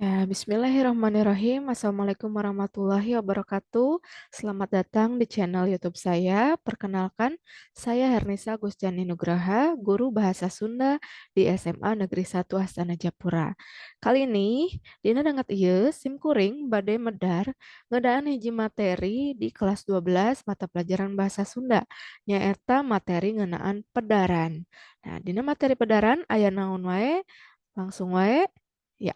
Ya, bismillahirrahmanirrahim. Assalamualaikum warahmatullahi wabarakatuh. Selamat datang di channel YouTube saya. Perkenalkan, saya Hernisa Gusjani Nugraha, guru bahasa Sunda di SMA Negeri 1 Astana Japura. Kali ini, Dina dangat ieu sim kuring bade medar ngedaan hiji materi di kelas 12 mata pelajaran bahasa Sunda, nyaeta materi ngeunaan pedaran. Nah, dina materi pedaran aya naon wae? Langsung wae. Ya,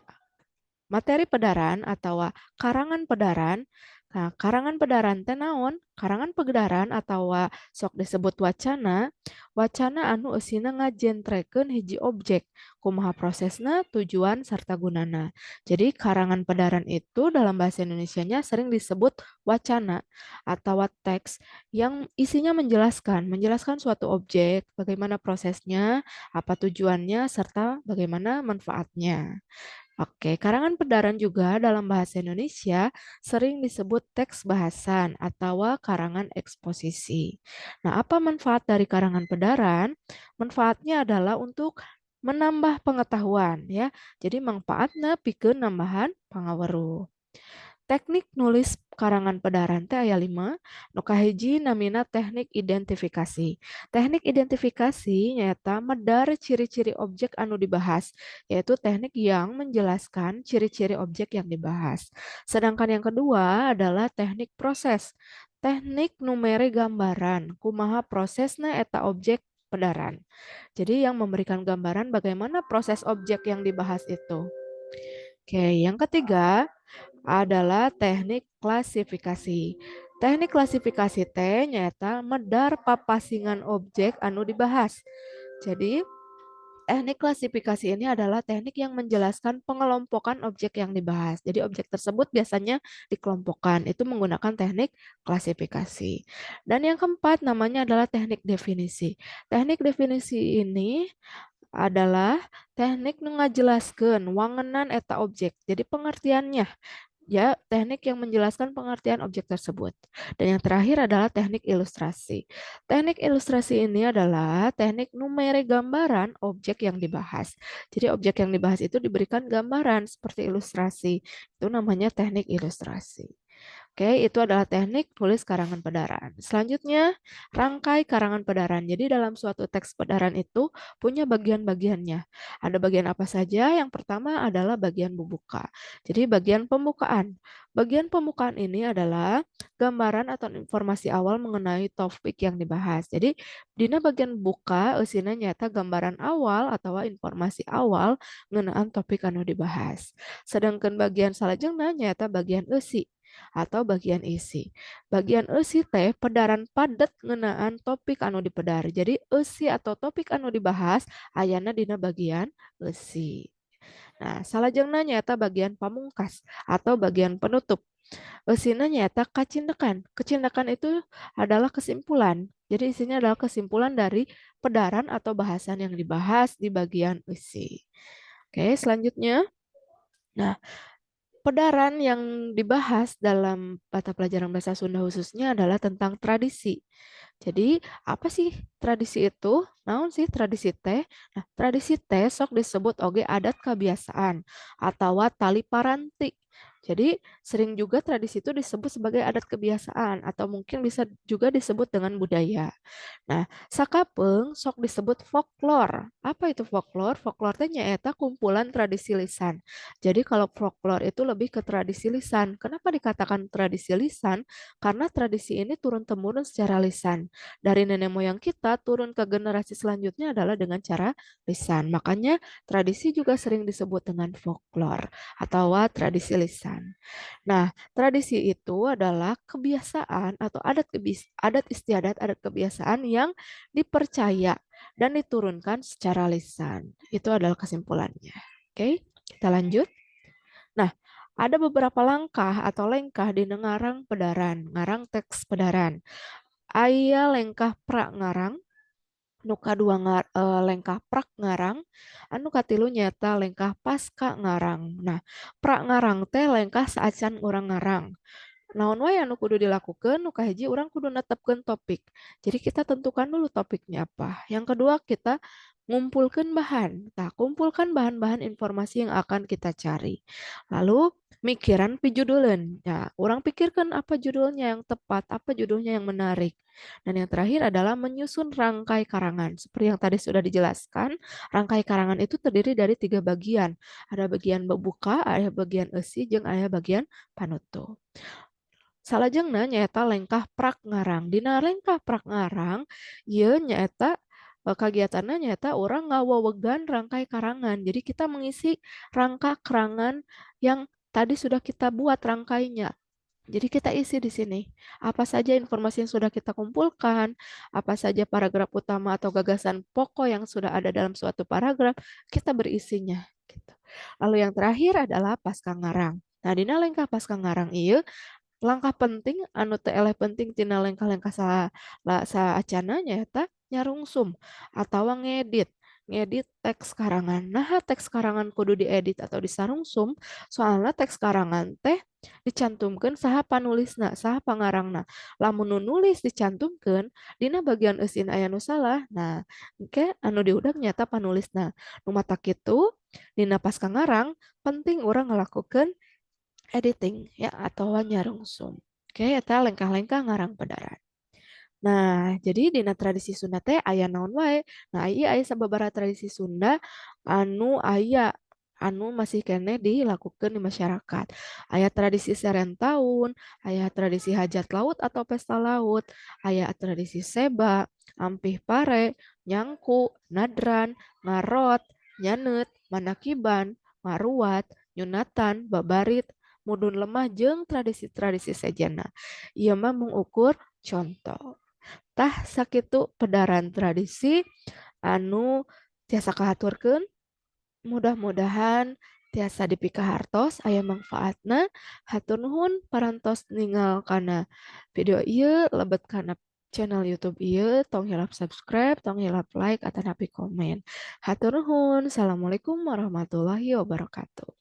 materi pedaran atau karangan pedaran. Nah, karangan pedaran teh naon? Karangan pedaran atau sok disebut wacana, wacana anu eusina ngajentrekeun hiji objek, kumaha prosesna, tujuan sarta gunana. Jadi karangan pedaran itu dalam bahasa Indonesianya sering disebut wacana atau teks yang isinya menjelaskan suatu objek, bagaimana prosesnya, apa tujuannya serta bagaimana manfaatnya. Oke, karangan pedaran juga dalam bahasa Indonesia sering disebut teks bahasan atau karangan eksposisi. Nah, apa manfaat dari karangan pedaran? Manfaatnya adalah untuk menambah pengetahuan ya. Jadi manfaatnya pikeun nambahan pangaweruh. Teknik nulis karangan pedaran teh aya 5. Nu kahiji namina teknik identifikasi. Teknik identifikasi nyata medar ciri-ciri objek anu dibahas, yaitu teknik yang menjelaskan ciri-ciri objek yang dibahas. Sedangkan yang kedua adalah teknik proses. Teknik numere gambaran, kumaha prosesna eta objek pedaran. Jadi yang memberikan gambaran bagaimana proses objek yang dibahas itu. Oke, yang ketiga adalah teknik klasifikasi. Teknik klasifikasi teh nyata medar papasingan objek anu dibahas. Jadi, teknik klasifikasi ini adalah teknik yang menjelaskan pengelompokan objek yang dibahas. Jadi, objek tersebut biasanya dikelompokkan. Itu menggunakan teknik klasifikasi. Dan yang keempat namanya adalah teknik definisi. Teknik definisi ini adalah teknik nu ngajelaskeun wangenan eta objek. Jadi pengertiannya ya teknik yang menjelaskan pengertian objek tersebut. Dan yang terakhir adalah teknik ilustrasi. Teknik ilustrasi ini adalah teknik numere gambaran objek yang dibahas. Jadi objek yang dibahas itu diberikan gambaran seperti ilustrasi. Itu namanya teknik ilustrasi. Oke, itu adalah teknik tulis karangan pedaran. Selanjutnya, rangkai karangan pedaran. Jadi dalam suatu teks pedaran itu punya bagian-bagiannya. Ada bagian apa saja? Yang pertama adalah bagian pembuka. Jadi bagian pembukaan. Bagian pembukaan ini adalah gambaran atau informasi awal mengenai topik yang dibahas. Jadi dina bagian buka eusina nyata gambaran awal atau informasi awal mengenai topik anu dibahas. Sedangkan bagian salajengna nyata bagian eusi atau bagian isi. Bagian eusi teh pedaran padet ngeunaan topik anu dipedar. Jadi eusi atau topik anu dibahas ayana dina bagian eusi. Nah, salajengna nyata bagian pamungkas atau bagian penutup. Eusina nyata kacindekan. Kecindekan itu adalah kesimpulan. Jadi isinya adalah kesimpulan dari pedaran atau bahasan yang dibahas di bagian eusi. Oke, selanjutnya. Nah, pedaran yang dibahas dalam mata pelajaran bahasa Sunda khususnya adalah tentang tradisi. Jadi, apa sih tradisi itu? Naon sih tradisi teh? Nah, tradisi teh sok disebut oge adat kebiasaan atau tali paranti. Jadi, sering juga tradisi itu disebut sebagai adat kebiasaan atau mungkin bisa juga disebut dengan budaya. Nah, sakapeung sok disebut folklore. Apa itu folklore? Folklore teh nyaeta kumpulan tradisi lisan. Jadi kalau folklore itu lebih ke tradisi lisan. Kenapa dikatakan tradisi lisan? Karena tradisi ini turun-temurun secara lisan. Dari nenek moyang kita turun ke generasi selanjutnya adalah dengan cara lisan. Makanya tradisi juga sering disebut dengan folklore atau tradisi lisan. Nah, tradisi itu adalah kebiasaan atau adat istiadat, adat kebiasaan yang dipercaya dan diturunkan secara lisan. Itu adalah kesimpulannya. Oke, kita lanjut. Nah, ada beberapa langkah atau lengkah di ngarang pedaran, ngarang teks pedaran. Aya lengkah pra ngarang, nu kadua lengkah prak ngarang, anu katilu nyata lengkah pasca ngarang. Nah, pra ngarang teh lengkah saacan urang ngarang. Naon wae anu kudu dilakukan, nu kahiji urang kudu netepkeun topik. Jadi kita tentukan dulu topiknya apa. Yang kedua kita ngumpulkan bahan. Nah, kumpulkan bahan-bahan informasi yang akan kita cari. Lalu mikiran pijudulan. Ya, orang pikirkan apa judulnya yang tepat, apa judulnya yang menarik. Dan yang terakhir adalah menyusun rangkai karangan. Seperti yang tadi sudah dijelaskan, rangkai karangan itu terdiri dari 3 bagian. Ada bagian pembuka, ada bagian esi, jeung ada bagian panutup. Salajengna nyaeta lengkah prak ngarang. Dina lengkah prak ngarang, ieu nyaeta kagiatanna nyaeta orang ngawawegan rangkai karangan. Jadi kita mengisi rangka karangan yang tadi sudah kita buat rangkainya. Jadi kita isi di sini apa saja informasi yang sudah kita kumpulkan, apa saja paragraf utama atau gagasan pokok yang sudah ada dalam suatu paragraf, kita berisinya gitu. Lalu yang terakhir adalah pasca ngarang. Nah, dina lengkah pasca ngarang ieu langkah penting anu teu eleh penting tina lengkah-lengkah saacana nyaeta nyarungsum atawa ngedit. Ngedit teks karangan. Nah, teks karangan kudu diedit atau disarungsum soalnya teks karangan teh dicantumkan saha panulisna, saha pangarangna. Lamun nu nulis dicantumkan dina bagian eusin aya nu salah. Nah, engke anu diudag nyata panulisna. Nu mata kitu dina pas ngarang penting urang ngelakukan editing ya atau nyarungsum. Oke, eta lengkah-lengkah ngarang pedaran. Nah, jadi dina tradisi Sunda teh aya naon wae. Nah, ieu aya sababaraha tradisi Sunda anu masih kene dilakukan di masyarakat. Aya tradisi serentaun, aya tradisi hajat laut atau pesta laut, aya tradisi seba, ampih pare, nyangku, nadran, ngarot, nyanet, manakiban, maruat, nyunatan, babarit, mudun lemah jeung tradisi-tradisi sejana. Ieu mah mengukur contoh. Tah sakitu pedaran tradisi anu tiasa kahaturkeun. Mudah-mudahan tiasa dipikahartos aya manfaatna. Hatur nuhun parantos ningal kana video ieu lebet kana channel YouTube ieu tong hilap subscribe, tong hilap like atanapi komen. Hatur nuhun. Assalamualaikum warahmatullahi wabarakatuh.